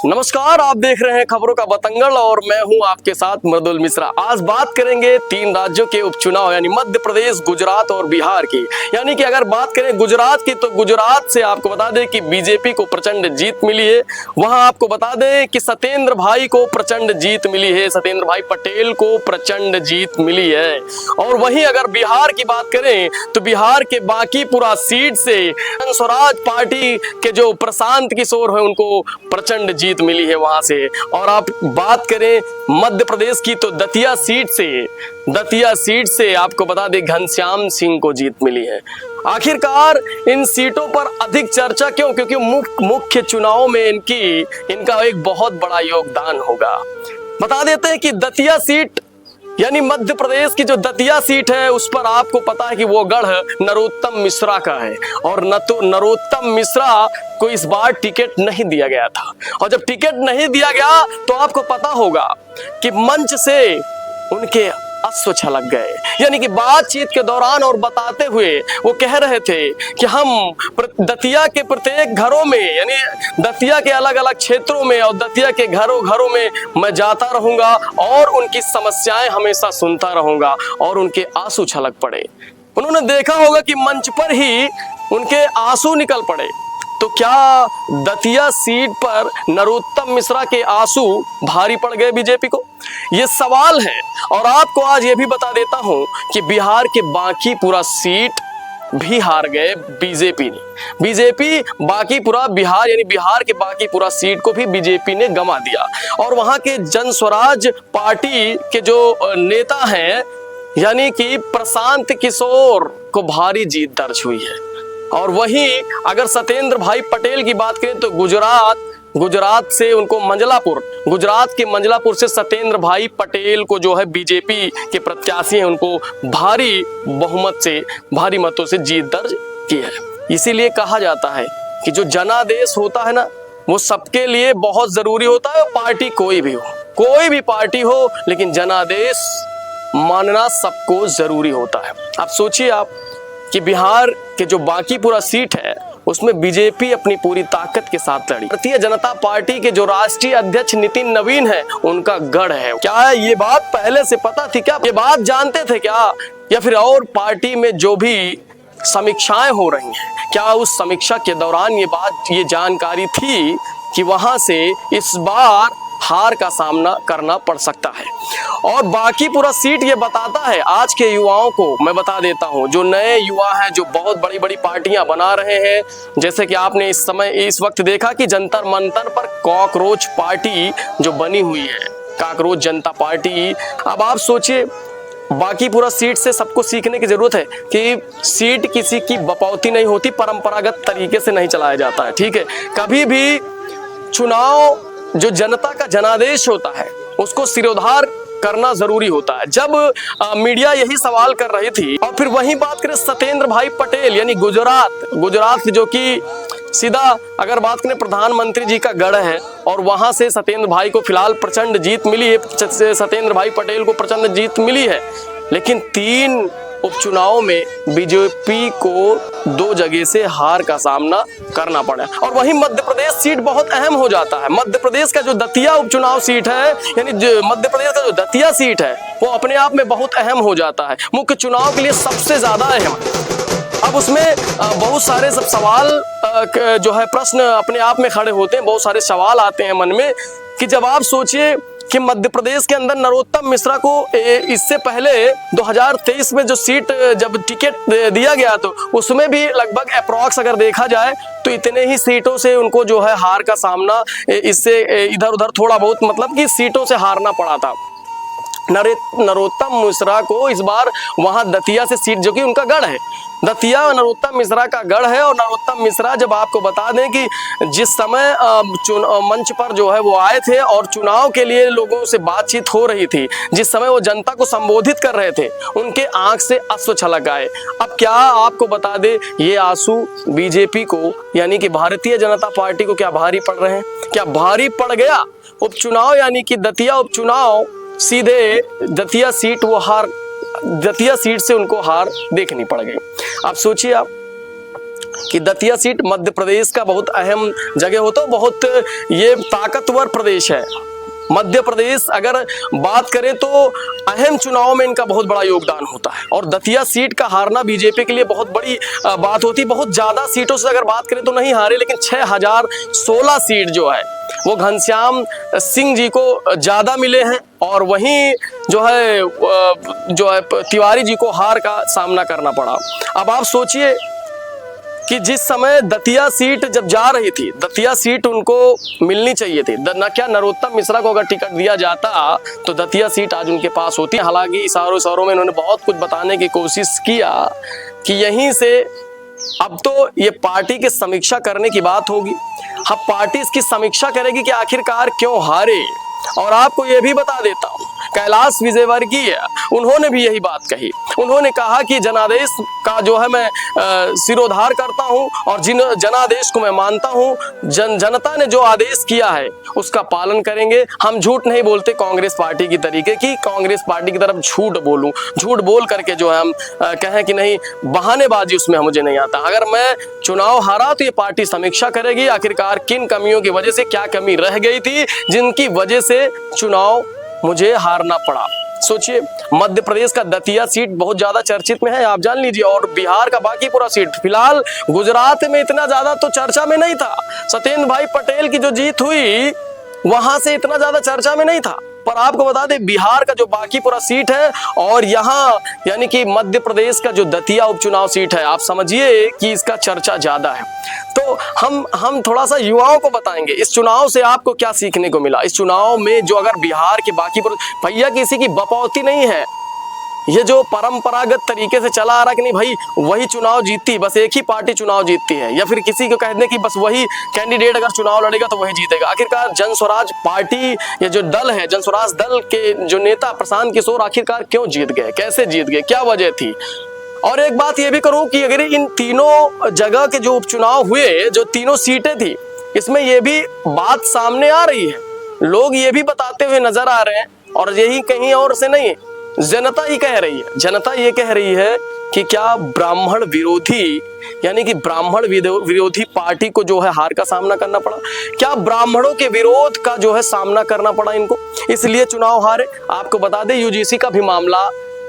नमस्कार, आप देख रहे हैं खबरों का बतंगड़ और मैं हूं आपके साथ मृदुल मिश्रा। आज बात करेंगे 3 राज्यों के उपचुनाव यानी मध्य प्रदेश, गुजरात और बिहार की। यानी कि अगर बात करें गुजरात की तो गुजरात से आपको बता दें कि बीजेपी को प्रचंड जीत मिली है। वहां आपको बता दें कि सत्येंद्र भाई को प्रचंड जीत मिली है, सत्येंद्र भाई पटेल को प्रचंड जीत मिली है। और वहीं अगर बिहार की बात करें तो बिहार के बांकीपुरा सीट से स्वराज पार्टी के जो प्रशांत किशोर है उनको प्रचंड जीत मिली है वहां से। और आप बात करें मध्य प्रदेश की तो दतिया सीट से आपको बता दें घनश्याम सिंह को जीत मिली है। आखिरकार इन सीटों पर अधिक चर्चा क्यों? क्योंकि मुख्य चुनाव में इनका एक बहुत बड़ा योगदान होगा। बता देते हैं कि दतिया सीट यानी मध्य प्रदेश की जो दतिया सीट है उस पर आपको पता है कि वो गढ़ नरोत्तम मिश्रा का है और नरोत्तम मिश्रा को इस बार टिकट नहीं दिया गया था। और जब टिकट नहीं दिया गया तो आपको पता होगा कि मंच से उनके अश्व छलक गए। यानी कि बातचीत के दौरान और बताते हुए वो कह रहे थे कि हम दतिया के प्रत्येक घरों में यानी दतिया के अलग अलग क्षेत्रों में और दतिया के घरों में मैं जाता रहूंगा और उनकी समस्याएं हमेशा सुनता रहूंगा। और उनके आंसू छलक पड़े। उन्होंने देखा होगा कि मंच पर ही उनके आंसू निकल पड़े। तो क्या दतिया सीट पर नरोत्तम मिश्रा के आंसू भारी पड़ गए बीजेपी को? ये सवाल है। और आपको आज ये भी बता देता हूं कि बिहार के बांकीपुरा सीट भी हार गए बीजेपी ने। बीजेपी बांकीपुरा बिहार यानी बिहार के बांकीपुरा सीट को भी बीजेपी ने गंवा दिया। और वहां के जन स्वराज पार्टी के जो नेता हैं यानी कि प्रशांत किशोर को भारी जीत दर्ज हुई है। और वहीं अगर सत्येंद्र भाई पटेल की बात करें तो गुजरात से उनको गुजरात के मंजलापुर से सत्येंद्र भाई पटेल को जो है बीजेपी के प्रत्याशी हैं उनको भारी बहुमत से भारी मतों से जीत दर्ज की है। इसीलिए कहा जाता है कि जो जनादेश होता है ना वो सबके लिए बहुत जरूरी होता है। पार्टी कोई भी पार्टी हो लेकिन जनादेश मानना सबको जरूरी होता है। आप सोचिए कि बिहार के जो बांकीपुरा सीट है उसमें बीजेपी अपनी पूरी ताकत के साथ लड़ी। भारतीय जनता पार्टी के जो राष्ट्रीय अध्यक्ष नितिन नवीन है उनका गढ़ है। क्या ये बात पहले से पता थी क्या? ये बात जानते थे क्या? या फिर और पार्टी में जो भी समीक्षाएं हो रही हैं क्या उस समीक्षा के दौरान ये जानकारी थी कि वहां से इस बार हार का सामना करना पड़ सकता है? और बांकीपुरा सीट ये बताता है आज के युवाओं को। मैं बता देता हूं जो नए युवा हैं जो बहुत बड़ी बड़ी पार्टियां बना रहे हैं, जैसे कि आपने इस वक्त देखा कि जंतर मंतर पर कॉकरोच पार्टी जो बनी हुई है, कॉकरोच जनता पार्टी। अब आप सोचिए बांकीपुरा सीट से सबको सीखने की जरूरत है कि सीट किसी की बपौती नहीं होती, परंपरागत तरीके से नहीं चलाया जाता है। ठीक है, कभी भी चुनाव जो जनता का जनादेश होता है उसको सिरोधार करना जरूरी होता है। जब मीडिया यही सवाल कर रही थी और फिर वहीं बात करें सत्येंद्र भाई पटेल यानी गुजरात जो कि सीधा अगर बात करें प्रधानमंत्री जी का गढ़ है और वहां से सत्येंद्र भाई को फिलहाल प्रचंड जीत मिली है, सत्येंद्र भाई पटेल को प्रचंड जीत मिली है। लेकिन 3 उपचुनाव में बीजेपी को 2 जगह से हार का सामना करना पड़ा। और वहीं मध्य प्रदेश सीट बहुत अहम हो जाता है। मध्य प्रदेश का जो दतिया उपचुनाव सीट है यानी मध्य प्रदेश का जो दतिया सीट है वो अपने आप में बहुत अहम हो जाता है, मुख्य चुनाव के लिए सबसे ज्यादा अहम। अब उसमें बहुत सारे सब सवाल जो है प्रश्न अपने आप में खड़े होते हैं, बहुत सारे सवाल आते हैं मन में कि जब आप सोचिए कि मध्य प्रदेश के अंदर नरोत्तम मिश्रा को इससे पहले 2023 में जो सीट जब टिकट दिया गया तो उसमें भी लगभग अप्रॉक्स अगर देखा जाए तो इतने ही सीटों से उनको जो है हार का सामना इससे इधर उधर थोड़ा बहुत मतलब कि सीटों से हारना पड़ा था। नरोत्तम मिश्रा को इस बार वहां दतिया से सीट जो कि उनका गढ़ है, दतिया नरोत्तम मिश्रा का गढ़ है। और नरोत्तम मिश्रा जब आपको बता दें कि जिस समय मंच पर जो है वो आए थे और चुनाव के लिए लोगों से बातचीत हो रही थी, जिस समय वो जनता को संबोधित कर रहे थे उनके आंख से अश्रु छलक आए। अब क्या आपको बता दे ये आंसू बीजेपी को यानी कि भारतीय जनता पार्टी को क्या भारी पड़ रहे हैं? क्या भारी पड़ गया? उपचुनाव यानी कि दतिया उपचुनाव सीधे दतिया सीट से उनको हार देखनी पड़ गई। आप सोचिए कि दतिया सीट मध्य प्रदेश का बहुत अहम जगह हो, तो बहुत ये ताकतवर प्रदेश है मध्य प्रदेश। अगर बात करें तो अहम चुनाव में इनका बहुत बड़ा योगदान होता है और दतिया सीट का हारना बीजेपी के लिए बहुत बड़ी बात होती है। बहुत ज्यादा सीटों से अगर बात करें तो नहीं हारे, लेकिन 6016 सीट जो है वो घनश्याम सिंह जी को ज्यादा मिले हैं और वहीं जो है तिवारी जी को हार का सामना करना पड़ा। अब आप सोचिए कि जिस समय दतिया सीट जब जा रही थी, दतिया सीट उनको मिलनी चाहिए थी, न क्या नरोत्तम मिश्रा को अगर टिकट दिया जाता तो दतिया सीट आज उनके पास होती। हालांकि इशारों में इन्होंने बहुत कुछ बताने की कोशिश किया कि यहीं से अब तो ये पार्टी की समीक्षा करने की बात होगी। हाँ, पार्टी इसकी समीक्षा करेगी कि आखिरकार क्यों हारे। और आपको ये भी बता देता हूँ, कैलाश विजयवर्गीय उन्होंने भी यही बात कही। उन्होंने कहा कि जनादेश का जो है मैं सिरोधार करता हूं और जिन जनादेश को मैं मानता हूं, जनता ने जो आदेश किया है उसका पालन करेंगे। हम झूठ नहीं बोलते कांग्रेस पार्टी की तरीके की, कांग्रेस पार्टी की तरफ झूठ बोलूं, झूठ बोल करके जो है हम कहें कि नहीं, बहानेबाजी उसमें मुझे नहीं आता। अगर मैं चुनाव हारा तो ये पार्टी समीक्षा करेगी आखिरकार किन कमियों की वजह से, क्या कमी रह गई थी जिनकी वजह से चुनाव मुझे हारना पड़ा। सोचिए, मध्य प्रदेश का दतिया सीट बहुत ज्यादा चर्चित में है, आप जान लीजिए, और बिहार का बाकी पूरा सीट। फिलहाल गुजरात में इतना ज्यादा तो चर्चा में नहीं था। सत्येंद्र भाई पटेल की जो जीत हुई वहां से इतना ज्यादा चर्चा में नहीं था, पर आपको बता दें बिहार का जो बाकी पूरा सीट है और यहाँ यानी कि मध्य प्रदेश का जो दतिया उपचुनाव सीट है, आप समझिए कि इसका चर्चा ज्यादा है। तो हम थोड़ा सा युवाओं को बताएंगे इस चुनाव से आपको क्या सीखने को मिला। इस चुनाव में जो अगर बिहार के बाकी भैया किसी की बपौती नहीं है, ये जो परंपरागत तरीके से चला आ रहा कि नहीं भाई वही चुनाव जीतती, बस एक ही पार्टी चुनाव जीतती है, या फिर किसी को कहने की बस वही कैंडिडेट अगर चुनाव लड़ेगा तो वही जीतेगा। आखिरकार जन स्वराज पार्टी ये जो दल है, जन स्वराज दल के जो नेता प्रशांत किशोर आखिरकार क्यों जीत गए, कैसे जीत गए, क्या वजह थी। और एक बात ये भी करूं कि अगर इन तीनों जगह के जो उपचुनाव हुए, जो तीनों सीटें थी, इसमें ये भी बात सामने आ रही है, लोग ये भी बताते हुए नजर आ रहे हैं और यही कहीं और से नहीं, जनता ही कह रही है। जनता ये कह रही है कि क्या ब्राह्मण विरोधी यानी कि ब्राह्मण विरोधी पार्टी को जो है हार का सामना करना पड़ा, क्या ब्राह्मणों के विरोध का जो है सामना करना पड़ा इनको, इसलिए चुनाव हारे। आपको बता दें यूजीसी का भी मामला,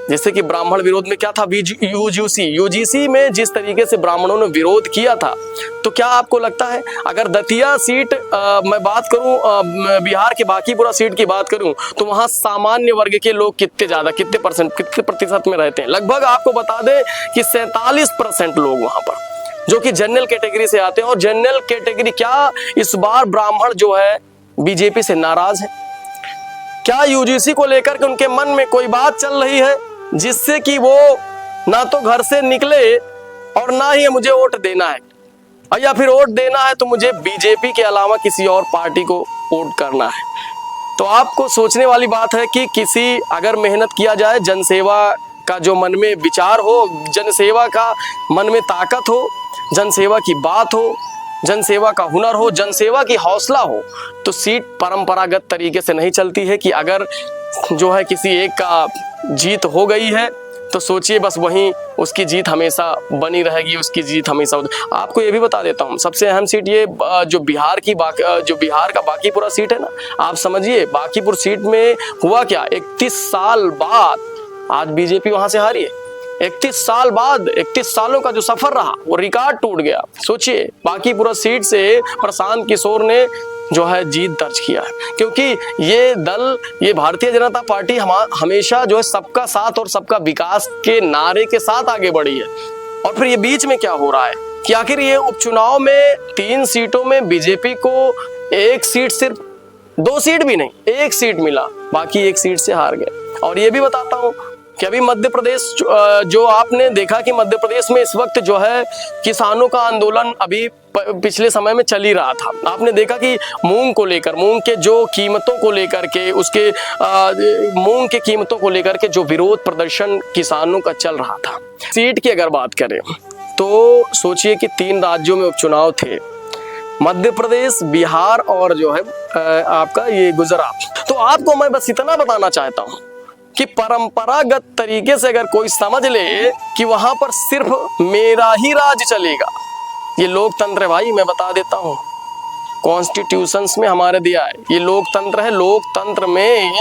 जैसे कि ब्राह्मण विरोध में क्या था, यूजीसी में जिस तरीके से ब्राह्मणों ने विरोध किया था, तो क्या आपको लगता है अगर दतिया सीट मैं बात करूं, बिहार के बाकी पूरा सीट की बात करूं, तो वहां सामान्य वर्ग के लोग कितने प्रतिशत में रहते हैं? लगभग आपको बता दें कि 47% लोग वहां पर जो कि जनरल कैटेगरी से आते हैं। और जनरल कैटेगरी क्या इस बार ब्राह्मण जो है बीजेपी से नाराज है? क्या यूजीसी को लेकर के उनके मन में कोई बात चल रही है जिससे कि वो ना तो घर से निकले और ना ही मुझे वोट देना है, या फिर वोट देना है तो मुझे बीजेपी के अलावा किसी और पार्टी को वोट करना है? तो आपको सोचने वाली बात है कि किसी अगर मेहनत किया जाए, जनसेवा का जो मन में विचार हो, जनसेवा का मन में ताकत हो, जनसेवा की बात हो, जनसेवा का हुनर हो, जनसेवा की हौसला हो, तो सीट परंपरागत तरीके से नहीं चलती है कि अगर जो है किसी एक का जीत हो गई है तो सोचिए बस वहीं उसकी जीत हमेशा बनी रहेगी, उसकी जीत हमेशा। आपको ये भी बता देता हूँ, सबसे अहम सीट ये जो बिहार का बाकीपुरा सीट है ना, आप समझिए बाकीपुर सीट में हुआ क्या, 31 साल बाद आज बीजेपी वहां से हारी है। 31 साल बाद, 31 सालों का जो सफर रहा वो रिकॉर्ड टूट गया। सोचिए बाकीपुरा सीट से प्रशांत किशोर ने जो है जीत दर्ज किया है, क्योंकि ये दल, ये भारतीय जनता पार्टी हमेशा जो है सबका साथ और सबका विकास के नारे के साथ आगे बढ़ी है। और फिर ये बीच में क्या हो रहा है कि आखिर ये उपचुनाव में 3 सीटों में बीजेपी को एक सीट, सिर्फ 2 सीट भी नहीं, 1 सीट मिला, बाकी 1 सीट से हार गए। और ये भी बताता हूँ कि अभी मध्य प्रदेश जो आपने देखा कि मध्य प्रदेश में इस वक्त जो है किसानों का आंदोलन अभी पिछले समय में चल ही रहा था। आपने देखा कि मूंग को लेकर, मूंग के जो कीमतों को लेकर के, उसके मूंग के कीमतों को लेकर के जो विरोध प्रदर्शन किसानों का चल रहा था। सीट की अगर बात करें तो सोचिए कि 3 राज्यों में उपचुनाव थे, मध्य प्रदेश, बिहार और जो है आपका ये गुजरात। तो आपको मैं बस इतना बताना चाहता हूँ कि परंपरागत तरीके से अगर कोई समझ ले कि वहां पर सिर्फ मेरा ही राज चलेगा, ये लोकतंत्र है भाई, मैं बता देता हूँ, कॉन्स्टिट्यूशंस में हमारे दिया है, ये लोकतंत्र है। लोकतंत्र में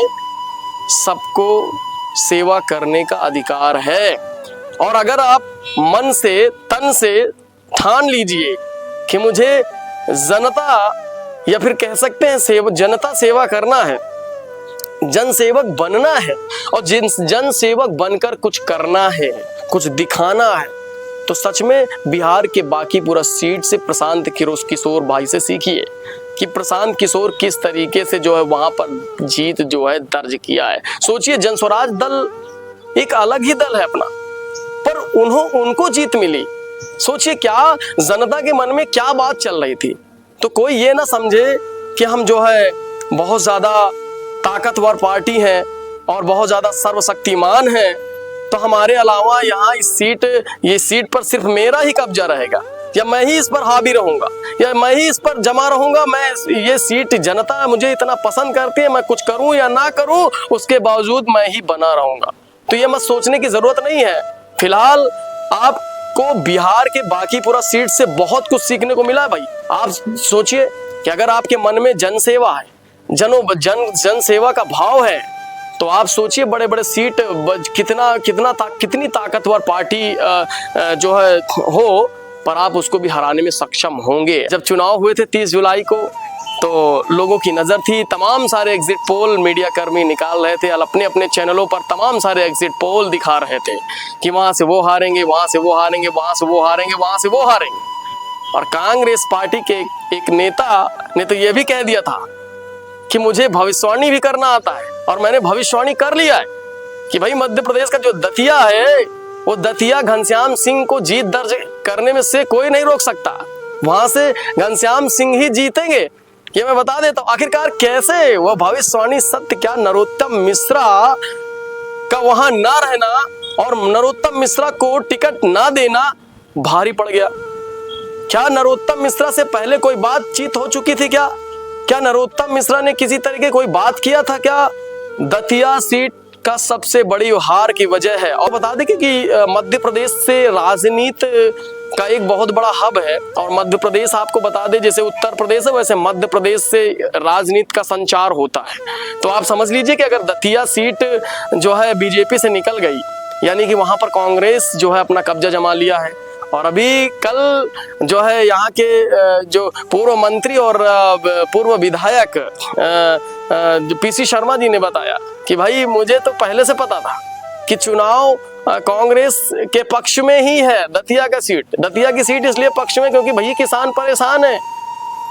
सबको सेवा करने का अधिकार है। और अगर आप मन से तन से ठान लीजिए कि मुझे जनता, या फिर कह सकते हैं जनता सेवा करना है, जन सेवक बनना है, और जन सेवक बनकर कुछ करना है, कुछ दिखाना है, तो सच में बिहार के बांकीपुरा सीट से प्रशांत किशोर भाई से सीखिए कि प्रशांत किशोर किस तरीके से जो है वहां पर जीत जो है दर्ज किया है। सोचिए, जनस्वराज दल एक अलग ही दल है अपना, पर उनको जीत मिली। सोचिए क्या जनता के मन में क्या बात चल रही थी। तो कोई ये ना समझे कि हम जो है बहुत ज्यादा ताकतवर पार्टी हैं और बहुत ज्यादा सर्वशक्तिमान हैं, तो हमारे अलावा यहाँ ये सीट पर सिर्फ मेरा ही कब्जा रहेगा, या मैं ही इस पर हावी रहूंगा, या मैं ही इस पर जमा रहूंगा। मैं ये सीट, जनता मुझे इतना पसंद करती है, मैं कुछ करूं या ना करूं उसके बावजूद मैं ही बना रहूंगा। तो ये मत सोचने की जरूरत नहीं है। फिलहाल आपको बिहार के बांकीपुरा सीट से बहुत कुछ सीखने को मिला है भाई। आप सोचिए कि अगर आपके मन में जन सेवा है, जन सेवा का भाव है, तो आप सोचिए बड़े बड़े सीट कितनी ताकतवर पार्टी जो है हो, पर आप उसको भी हराने में सक्षम होंगे। जब चुनाव हुए थे 30 जुलाई को, तो लोगों की नजर थी, तमाम सारे एग्जिट पोल मीडिया कर्मी निकाल रहे थे, अपने अपने चैनलों पर तमाम सारे एग्जिट पोल दिखा रहे थे कि वहां से वो हारेंगे, वहां से वो हारेंगे, वहां से वो हारेंगे, वहां से वो हारेंगे। और कांग्रेस पार्टी के एक नेता ने तो ये भी कह दिया था कि मुझे भविष्यवाणी भी करना आता है, और मैंने भविष्यवाणी कर लिया है कि भाई मध्य प्रदेश का जो दतिया है, वो दतिया घनश्याम सिंह को जीत दर्ज करने में से कोई नहीं रोक सकता। वहां से घनश्याम सिंह ही जीतेंगे, ये मैं बता देता हूं। आखिरकार कैसे वह भविष्यवाणी सत्य, क्या नरोत्तम मिश्रा का वहां ना रहना और नरोत्तम मिश्रा को टिकट ना देना भारी पड़ गया। क्या नरोत्तम मिश्रा से पहले कोई बातचीत हो चुकी थी? क्या नरोत्तम मिश्रा ने किसी तरीके कोई बात किया था? क्या दतिया सीट का सबसे बड़ी हार की वजह है। और बता दें कि मध्य प्रदेश से राजनीति का एक बहुत बड़ा हब है, और मध्य प्रदेश आपको बता दें जैसे उत्तर प्रदेश है, वैसे मध्य प्रदेश से राजनीति का संचार होता है। तो आप समझ लीजिए कि अगर दतिया सीट जो है बीजेपी से निकल गई, यानी कि वहां पर कांग्रेस जो है अपना कब्जा जमा लिया है। और अभी कल जो है यहाँ के जो पूर्व मंत्री और पूर्व विधायक पीसी शर्मा जी ने बताया कि भाई मुझे तो पहले से पता था कि चुनाव कांग्रेस के पक्ष में ही है। दतिया की सीट इसलिए पक्ष में क्योंकि भाई किसान परेशान है,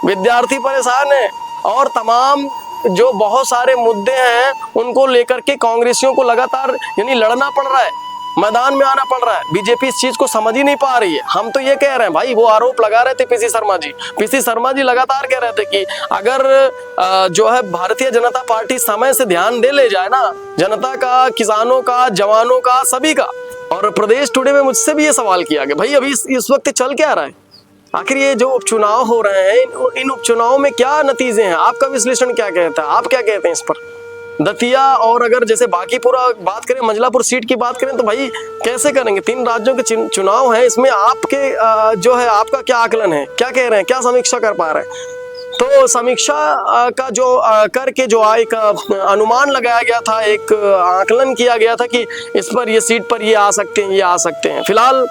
विद्यार्थी परेशान है, और तमाम जो बहुत सारे मुद्दे हैं उनको लेकर के कांग्रेसियों को लगातार यानी लड़ना पड़ रहा है, मैदान में आना पड़ रहा है। बीजेपी इस चीज को समझ ही नहीं पा रही है। हम तो ये कह रहे हैं भाई, वो आरोप लगा रहे थे पीसी शर्मा जी लगातार कह रहे थे कि अगर जो है भारतीय जनता पार्टी समय से ध्यान दे ले जाए ना, जनता का, किसानों का, जवानों का, सभी का। और प्रदेश टुडे में मुझसे भी ये सवाल किया गया, भाई अभी इस वक्त चल क्या रहा है, आखिर ये जो उपचुनाव हो रहे हैं, इन उपचुनावों में क्या नतीजे हैं, आपका विश्लेषण क्या कहता है, आप क्या कहते हैं इस पर? दतिया और अगर जैसे बांकीपुरा बात करें, मंझलापुर सीट की बात करें, तो भाई कैसे करेंगे? 3 राज्यों के चुनाव है, इसमें आपके जो है आपका क्या आकलन है, क्या कह रहे हैं, क्या समीक्षा कर पा रहे हैं? तो समीक्षा का जो करके जो एक अनुमान लगाया गया था, एक आकलन किया गया था कि इस पर, ये सीट पर ये आ सकते हैं, ये आ सकते हैं। फिलहाल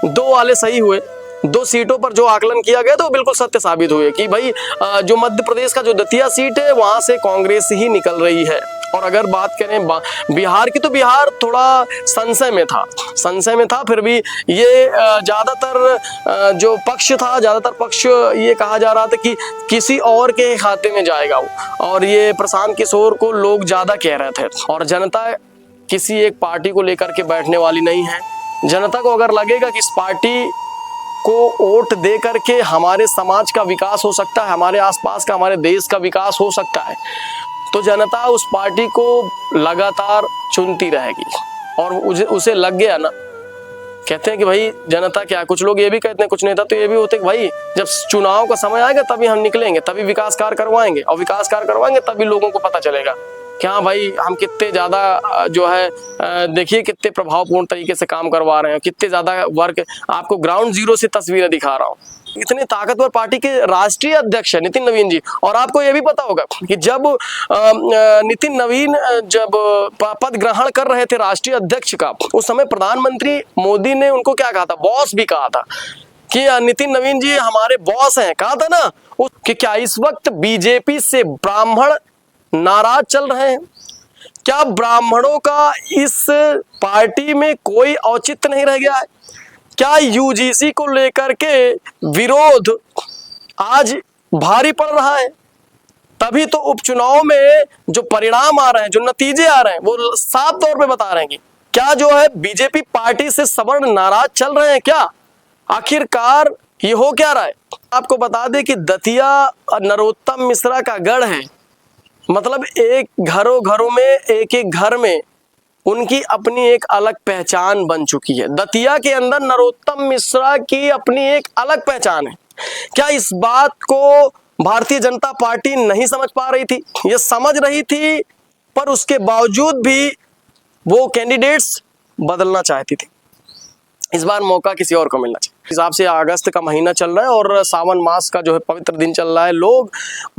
2 वाले सही हुए, 2 सीटों पर जो आकलन किया गया तो बिल्कुल सत्य साबित हुए कि भाई जो मध्य प्रदेश का जो दतिया सीट है वहां से कांग्रेस ही निकल रही है। और अगर बात करें बिहार की, तो बिहार थोड़ा संशय में था, फिर भी ये ज्यादातर जो पक्ष था, ज्यादातर पक्ष ये कहा जा रहा था कि किसी और के खाते में जाएगा वो, और ये प्रशांत किशोर को लोग ज्यादा कह रहे थे। और जनता किसी एक पार्टी को लेकर के बैठने वाली नहीं है। जनता को अगर लगेगा कि इस पार्टी को वोट दे करके हमारे समाज का विकास हो सकता है, हमारे आसपास का, हमारे देश का विकास हो सकता है, तो जनता उस पार्टी को लगातार चुनती रहेगी। और उसे लग गया ना, कहते हैं कि भाई जनता क्या, कुछ लोग ये भी कहते हैं, कुछ नेता तो ये भी होते हैं कि भाई जब चुनाव का समय आएगा तभी हम निकलेंगे, तभी विकास कार्य करवाएंगे, और विकास कार्य करवाएंगे तभी लोगों को पता चलेगा कि हाँ भाई हम कितने ज्यादा जो है देखिए कितने प्रभावपूर्ण तरीके से काम करवा रहे हैं, कितने ज्यादा वर्क। आपको ग्राउंड जीरो से तस्वीरें दिखा रहा हूँ इतने ताकतवर पार्टी के राष्ट्रीय अध्यक्ष है नितिन नवीन जी। और आपको यह भी पता होगा कि जब नितिन नवीन जब पद ग्रहण कर रहे थे राष्ट्रीय अध्यक्ष का, उस समय प्रधानमंत्री मोदी ने उनको क्या कहा था, बॉस भी कहा था कि नितिन नवीन जी हमारे बॉस हैं, कहा था ना। कि क्या इस वक्त बीजेपी से ब्राह्मण नाराज चल रहे हैं? क्या ब्राह्मणों का इस पार्टी में कोई औचित्य नहीं रह गया है? क्या यूजीसी को लेकर के विरोध आज भारी पड़ रहा है? तभी तो उपचुनाव में जो परिणाम आ रहे हैं, जो नतीजे आ रहे हैं, वो साफ तौर पे बता रहे हैं कि क्या जो है बीजेपी पार्टी से सवर्ण नाराज चल रहे हैं क्या? आखिरकार ये हो क्या रहा है? आपको बता दें कि दतिया नरोत्तम मिश्रा का गढ़ है। मतलब एक घरों में, एक घर में उनकी अपनी एक अलग पहचान बन चुकी है। दतिया के अंदर नरोत्तम मिश्रा की अपनी एक अलग पहचान है। क्या इस बात को भारतीय जनता पार्टी नहीं समझ पा रही थी? ये समझ रही थी, पर उसके बावजूद भी वो कैंडिडेट्स बदलना चाहती थी। इस बार मौका किसी और को मिलना चाहिए। हिसाब से अगस्त का महीना चल रहा है और सावन मास का जो है पवित्र दिन चल रहा है। लोग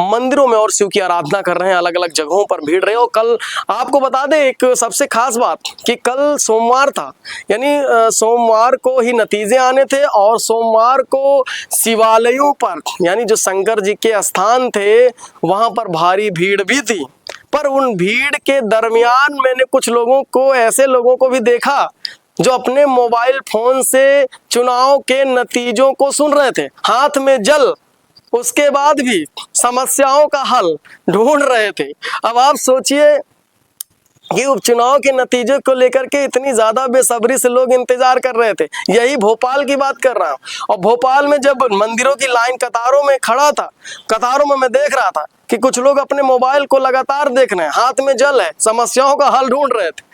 मंदिरों में और शिव की आराधना कर रहे हैं, अलग अलग जगहों पर भीड़ रहे हैं। और कल आपको बता दें एक सबसे खास बात कि कल सोमवार था, यानी सोमवार को ही नतीजे आने थे और सोमवार को शिवालयों पर, यानी जो शंकर जी के स्थान थे, वहां पर भारी भीड़ भी थी। पर उन भीड़ के दरमियान मैंने कुछ लोगों को, ऐसे लोगों को भी देखा जो अपने मोबाइल फोन से चुनाव के नतीजों को सुन रहे थे, हाथ में जल, उसके बाद भी समस्याओं का हल ढूंढ रहे थे। अब आप सोचिए कि उपचुनाव के नतीजे को लेकर के इतनी ज्यादा बेसब्री से लोग इंतजार कर रहे थे। यही भोपाल की बात कर रहा हूँ। और भोपाल में जब मंदिरों की लाइन कतारों में खड़ा था, कतारों में मैं देख रहा था कि कुछ लोग अपने मोबाइल को लगातार देख रहे हैं, हाथ में जल है, समस्याओं का हल ढूंढ रहे थे।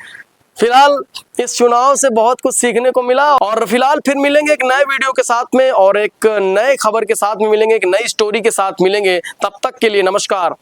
फिलहाल इस चुनाव से बहुत कुछ सीखने को मिला और फिलहाल फिर मिलेंगे एक नए वीडियो के साथ में और एक नए खबर के साथ में मिलेंगे, एक नई स्टोरी के साथ मिलेंगे। तब तक के लिए नमस्कार।